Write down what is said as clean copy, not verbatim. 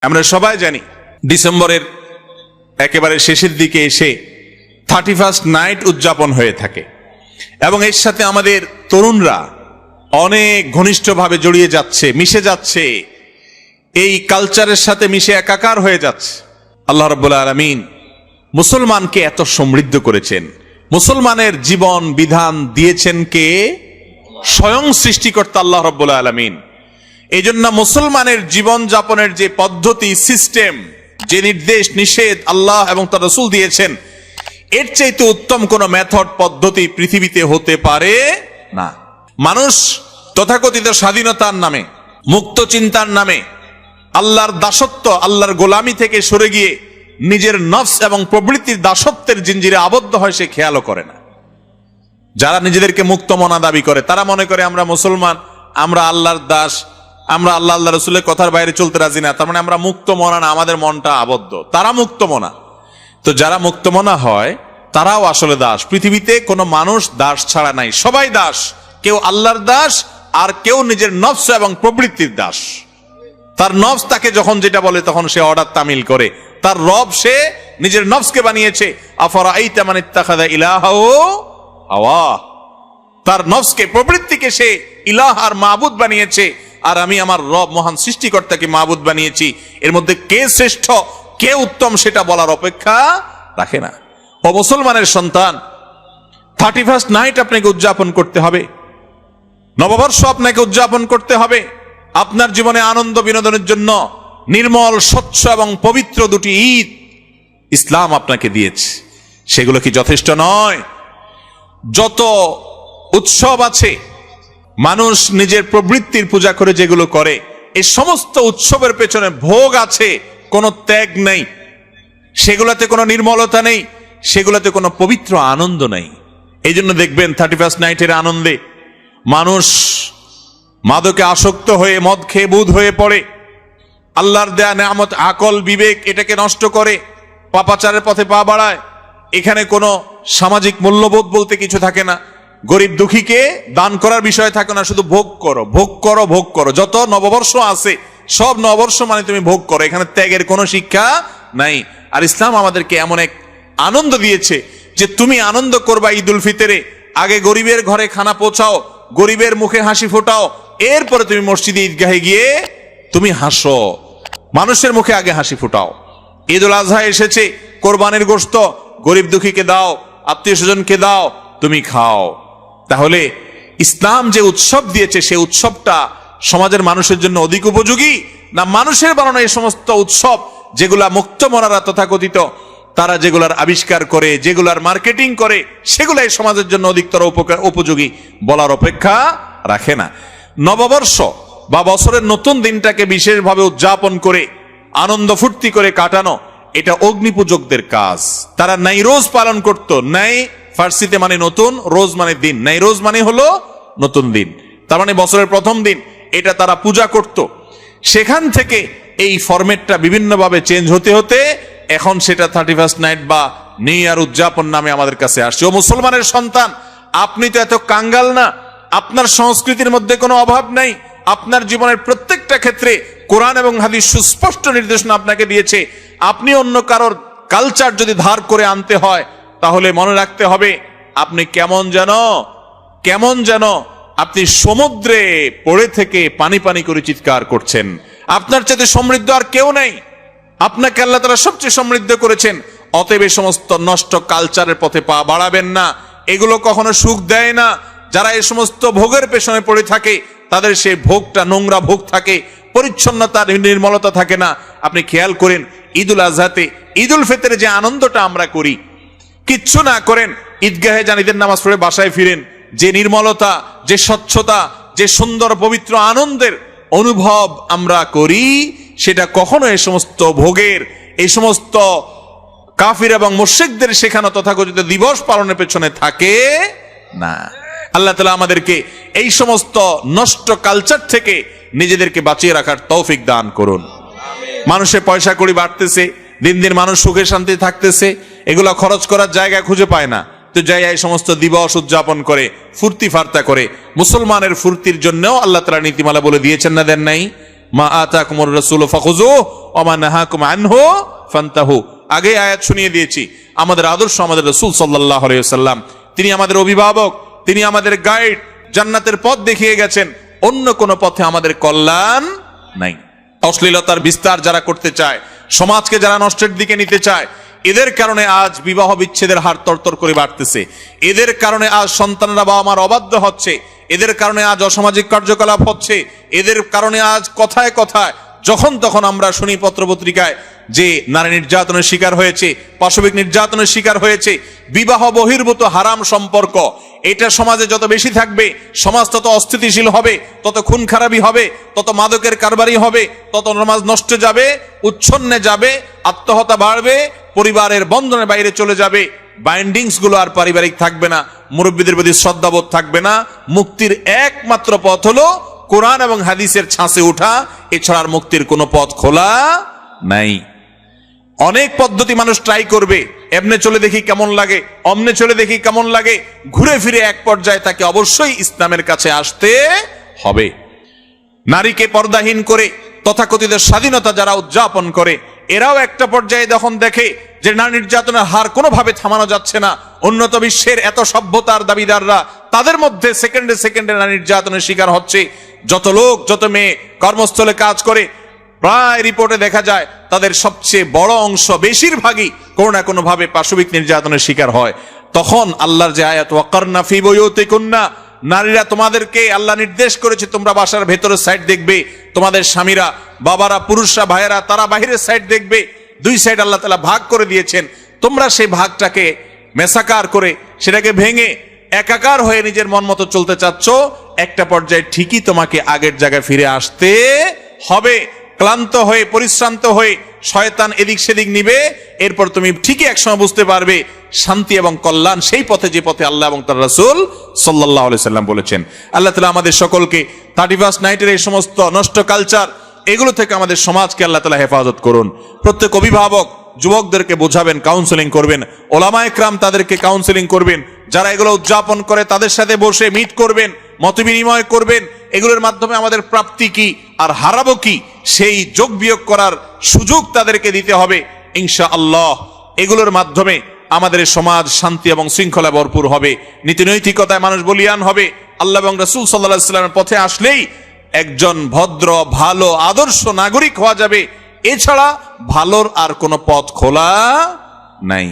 আমরা সবাই জানি ডিসেম্বরের একেবারে শেষের দিকে এসে 31st নাইট উদযাপন হয়ে থাকে এবং এর সাথে আমাদের তরুণরা অনেক ঘনিষ্ঠভাবে জড়িয়ে যাচ্ছে, মিশে যাচ্ছে, এই কালচারের সাথে মিশে একাকার হয়ে যাচ্ছে। আল্লাহ রাব্বুল আলামিন মুসলমানকে এত সমৃদ্ধ করেছেন, মুসলমানের জীবন বিধান দিয়েছেন কে? স্বয়ং সৃষ্টিকর্তা আল্লাহ রাব্বুল আলামিন। এই জন্য মুসলমানের জীবন যাপনের যে পদ্ধতি, সিস্টেম, যে নির্দেশ নিষেধ আল্লাহ এবং তার রাসূল দিয়েছেন, এর চাইতে উত্তম কোন মেথড পদ্ধতি পৃথিবীতে হতে পারে না। মানুষ তথাকথিত স্বাধীনতার নামে, মুক্ত চিন্তার নামে আল্লাহর দাসত্ব, আল্লাহর গোলামি থেকে সরে গিয়ে নিজের নফস এবং প্রবৃত্তির দাসত্বের জিঞ্জিরে আবদ্ধ হয়, সে খেয়ালও করে না। যারা নিজেদেরকে মুক্ত মনা দাবি করে তারা মনে করে আমরা মুসলমান, আমরা আল্লাহর দাস, আমরা আল্লাহ আল্লাহ রসুলের কথার বাইরে চলতে রাজি না, তার মানে আমরা মুক্ত মনা না, আমাদের মনটা আবদ্ধ। তারা মুক্ত মনা। তো যারা মুক্ত মনা হয় তারাও আসলে দাস। পৃথিবীতে কোনো মানুষ দাস ছাড়া নাই, সবাই দাস। কেউ আল্লাহর দাস আর কেউ নিজের নফস এবং প্রবৃত্তির দাস। তার নফস তাকে যখন যেটা বলে তখন সে অর্ডার তামিল করে। তার রব সে নিজের নফসকে বানিয়েছে। আফারাআইতা মান ইত্তাখাযা ইলাহাহু হাওয়া। তার নফসকে, প্রবৃত্তিকে সে ইলাহ আর মাবুদ বানিয়েছে। আর আমি আমার রব মহান সৃষ্টিকর্তাকে মাবুদ বানিয়েছি। এর মধ্যে কে শ্রেষ্ঠ, কে উত্তম সেটা বলার অপেক্ষা রাখে না। ও মুসলমানের সন্তান, 31st নাইট আপনাকে উদযাপন করতে হবে, নববর্ষ আপনাকে উদযাপন করতে হবে। আপনার জীবনে আনন্দ বিনোদনের জন্য নির্মল, স্বচ্ছ এবং পবিত্র দুটি ঈদ ইসলাম আপনাকে দিয়েছে। সেগুলো কি যথেষ্ট নয়? যত উৎসব আছে, মানুষ নিজের প্রবৃত্তির পূজা করে যেগুলো করে, এই সমস্ত উৎসবের পেছনে ভোগ আছে, কোনো ত্যাগ নেই, সেগুলোতে কোনো নির্মলতা নেই, সেগুলোতে কোনো পবিত্র আনন্দ নেই। এই জন্য দেখবেন 31st নাইটের আনন্দে মানুষ মাদকে আসক্ত হয়ে মদ খেয়ে বুধ হয়ে পড়ে, আল্লাহর দেয়া নেয়ামত আকল বিবেক এটাকে নষ্ট করে, পাপাচারের পথে পা বাড়ায়। এখানে কোনো সামাজিক মূল্যবোধ বলতে কিছু থাকে না, গরিব দুঃখীকে দান করার বিষয় থাকে না, শুধু ভোগ করো, ভোগ করো, ভোগ করো। যত নববর্ষ আছে সব নববর্ষ মানে তুমি ভোগ করো, এখানে ত্যাগের কোনো শিক্ষা নাই। আর ইসলাম আমাদেরকে এমন এক আনন্দ দিয়েছে যে তুমি আনন্দ করবা ঈদুল ফিতরে, আগে গরিবের ঘরে খানা পৌঁছাও, গরিবের মুখে হাসি ফোটাও, এরপরে তুমি মসজিদে ঈদগাহে গিয়ে তুমি হাসো, মানুষের মুখে আগে হাসি ফোটাও। ঈদুল আজহা এসেছে, কোরবানির গোশত গরিব দুঃখীকে দাও, আত্মীয় স্বজনকে দাও, তুমি খাও। তাহলে ইসলাম যে উৎসব দিয়েছে সেই উৎসবটা সমাজের মানুষের জন্য অধিক উপযোগী না মানুষের বানানো এই সমস্ত উৎসব যেগুলা মুক্ত মনারা তথাকথিত তারা যেগুলার আবিষ্কার করে, যেগুলার মার্কেটিং করে, সেগুলাই সমাজের জন্য অধিকতর উপযোগী বলার অপেক্ষা রাখে না। নববর্ষ বা বছরের নতুন দিনটাকে বিশেষভাবে উদযাপন করে আনন্দ ফুর্তি করে কাটানো, এটা অগ্নিপূজকদের কাজ। তারা নাইরোজ পালন করত। নাই ফার্সিতে মানে নতুন, রোজ মানে দিন। নাইরোজ মানে হলো নতুন দিন, তার মানে বছরের প্রথম দিন। এটা তারা পূজা করত। সেখান থেকে এই ফরম্যাটটা বিভিন্নভাবে চেঞ্জ হতে হতে এখন সেটা 31st নাইট বা নিউ ইয়ার উদযাপন নামে আমাদের কাছে আসছে। ও মুসলমানের সন্তান, আপনি তো এত কাঙ্গাল না, আপনার সংস্কৃতির মধ্যে কোনো অভাব নাই। আপনার জীবনের প্রত্যেকটা ক্ষেত্রে কোরআন এবং হাদিস সুস্পষ্ট নির্দেশনা আপনাকে দিয়েছে। আপনি অন্য কারোর কালচার যদি ধার করে আনতে হয় তাহলে মনে রাখতে হবে আপনি কেমন যেন আপনি সমুদ্রে পড়ে থেকে পানি পানি করে চিৎকার করছেন। আপনার চাইতে সমৃদ্ধ আর কেউ নেই, আপনাকে আল্লাহ তাআলা সবচেয়ে সমৃদ্ধ করেছেন। অতএব এই সমস্ত নষ্ট কালচারের পথে পা বাড়াবেন না, এগুলো কখনো সুখ দেয় না। যারা এই সমস্ত ভোগের পেছনে পড়ে থাকে তাদের সেই ভোগটা নোংরা ভোগ থাকে, পরিচ্ছন্নতা নির্মলতা থাকে না। আপনি খেয়াল করেন ঈদুল আজহাতে, ঈদুল ফিতরে যে আনন্দটা আমরা করি, কিচ্ছু না করেন ঈদগাহে যান, ঈদের নামাজ পড়ে বাসায় ফিরেন, যে নির্মলতা, যে স্বচ্ছতা, যে সুন্দর পবিত্র আনন্দের অনুভব আমরা করি, সেটা কখনো এই সমস্ত ভোগের, এই সমস্ত কাফির এবং মুশরিকদের শেখানো তথাকথিত দিবস পালনের পেছনে থাকে না। আল্লাহ তাআলা আমাদেরকে এই সমস্ত নষ্ট কালচার থেকে নিজেদেরকে বাঁচিয়ে রাখার তৌফিক দান করুন। মানুষের পয়সা কড়ি বাড়তেছে, দিন দিন মানুষ সুখে শান্তি থাকতেছে, এগুলো খরচ করার জায়গা খুঁজে পায় না, তো যাই এই সমস্ত দিবস উদযাপন করে, ফুর্তি ফার্তা করে। মুসলমানের ফুর্তির জন্যও আল্লাহ তাআলা নীতিমালা বলে দিয়েছেন না দেন নাই? মা আতাকুমুর রাসূলু ফাখুযুহু ওয়া মা নাহাকুম আনহু ফান্তাহু। আগে আয়াত শুনিয়ে দিয়েছি, আমাদের আদর্শ আমাদের রাসূল সাল্লাল্লাহু আলাইহি ওয়াসাল্লাম, তিনি আমাদের অভিভাবক, তিনি আমাদের গাইড, জান্নাতের পথ দেখিয়ে গেছেন। অন্য কোন পথে আমাদের কল্যাণ নাই। অশ্লীলতার বিস্তার যারা করতে চায়, সমাজকে যারা নষ্টের দিকে নিতে চায়, এদের কারণে আজ বিবাহ বিচ্ছেদের হার তরতর করে বাড়তেছে। এদের কারণে আজ সন্তানরা বাবা মার অবাধ্য হচ্ছে। এদের কারণে আজ অসামাজিক কার্যকলাপ হচ্ছে। এদের কারণে আজ কথায় কথায় যখন তখন আমরা শুনি পত্রপত্রিকায় যে নারী নির্যাতনের শিকার হয়েছে, পাশবিক নির্যাতনের শিকার হয়েছে। বিবাহ বহির্ভূত হারাম সম্পর্ক, এটা সমাজে যত বেশি থাকবে, সমাজ তত অস্থিতিশীল হবে, তত খুন খারাপি হবে, তত মাদকের কারবারি হবে, তত সমাজ নষ্ট যাবে, উচ্ছন্নে যাবে, আত্মহত্যা বাড়বে, পরিবারের বন্ধনের বাইরে চলে যাবে, বাইন্ডিংস গুলো আর পারিবারিক থাকবে না, মুরব্বীদের প্রতি শ্রদ্ধাবোধ থাকবে না। মুক্তির একমাত্র পথ হলো কোরআন এবং হাদিসের ছাঁচে ওঠা, এছাড়া আর মুক্তির কোনো পথ খোলা নাই। অনেক পদ্ধতি মানুষ ট্রাই করবে, এমনে চলে দেখি কেমন লাগে, অমনে চলে দেখি কেমন লাগে, ঘুরে ফিরে এক পর্যায়ে তাকে অবশ্যই ইসলামের কাছে আসতে হবে। নারীকে পর্দাহীন করে তথাকথিত স্বাধীনতা যারা উদযাপন করে, এরাও একটা পর্যায়ে যখন দেখে যে নারী নির্যাতনের হার কোনোভাবে থামানো যাচ্ছে না, উন্নত বিশ্বের এত সভ্যতার দাবিদাররা তাদের মধ্যে সেকেন্ডে সেকেন্ডে নারী নির্যাতনের শিকার হচ্ছে। যত লোক, যত মেয়ে কর্মস্থলে কাজ করে, প্রায় রিপোর্টে দেখা যায় তাদের সবচেয়ে বড় অংশ, বেশিরভাগই কোনো না কোনো ভাবে পাশবিক নির্যাতনের শিকার হয়। তখন আল্লাহর যে আয়াত ওয়াকারনা ফি বুয়ুতিকুন্না, নারীরা তোমাদেরকে আল্লাহ নির্দেশ করেছে তোমরা বাসার ভেতরের সাইড দেখবে, তোমাদের স্বামীরা, বাবারা, পুরুষরা, ভাইয়েরা তারা বাহিরের সাইড দেখবে। দুই সাইড আল্লাহ তাআলা ভাগ করে দিয়েছেন। তোমরা সেই ভাগটাকে মেসাকার করে, সেটাকে ভেঙে একাকার হয়ে নিজের মন মতো চলতে চাচ্ছ, একটা পর্যায়ে ঠিকই তোমাকে আগের জায়গায় ফিরে আসতে হবে। ক্লান্ত হয়ে, পরিশ্রান্ত হয়ে শয়তান এদিক সেদিক নিবে, এরপর তুমি ঠিকই একসময় বুঝতে পারবে শান্তি এবং কল্যাণ সেই পথে, যে পথে আল্লাহ এবং তার রাসূল সাল্লাল্লাহু আলাইহি সাল্লাম বলেছেন। আল্লাহ তাআলা আমাদের সকলকে 31 নাইটের এই সমস্ত নষ্ট কালচার, এগুলো থেকে আমাদের সমাজকে আল্লাহ তাআলা হেফাজত করুন। প্রত্যেক অভিভাবক যুবকদেরকে বোঝাবেন, কাউন্সেলিং করবেন, ওলামা একরাম তাদেরকে কাউন্সেলিং করবেন, যারা এগুলো উদযাপন করে তাদের সাথে বসে মিট করবেন, মত বিনিময় করবেন। এগুলোর মাধ্যমে আমাদের প্রাপ্তি কি আর হারাবো কি, সেই যোগ বিয়োগ করার সুযোগ তাদেরকে দিতে হবে ইনশাআল্লাহ। এগুলোর মাধ্যমে আমাদের সমাজ শান্তি এবং শৃঙ্খলা ভরপুর হবে, নীতি নৈতিকতায় মানুষ বলিয়ান হবে। আল্লাহ এবং রাসূল সাল্লাল্লাহু আলাইহি ওয়াসাল্লামের পথে আসলেই একজন ভদ্র, ভালো, আদর্শ নাগরিক হওয়া যাবে। এছাড়া ভালোর আর কোনো পথ খোলা নাই।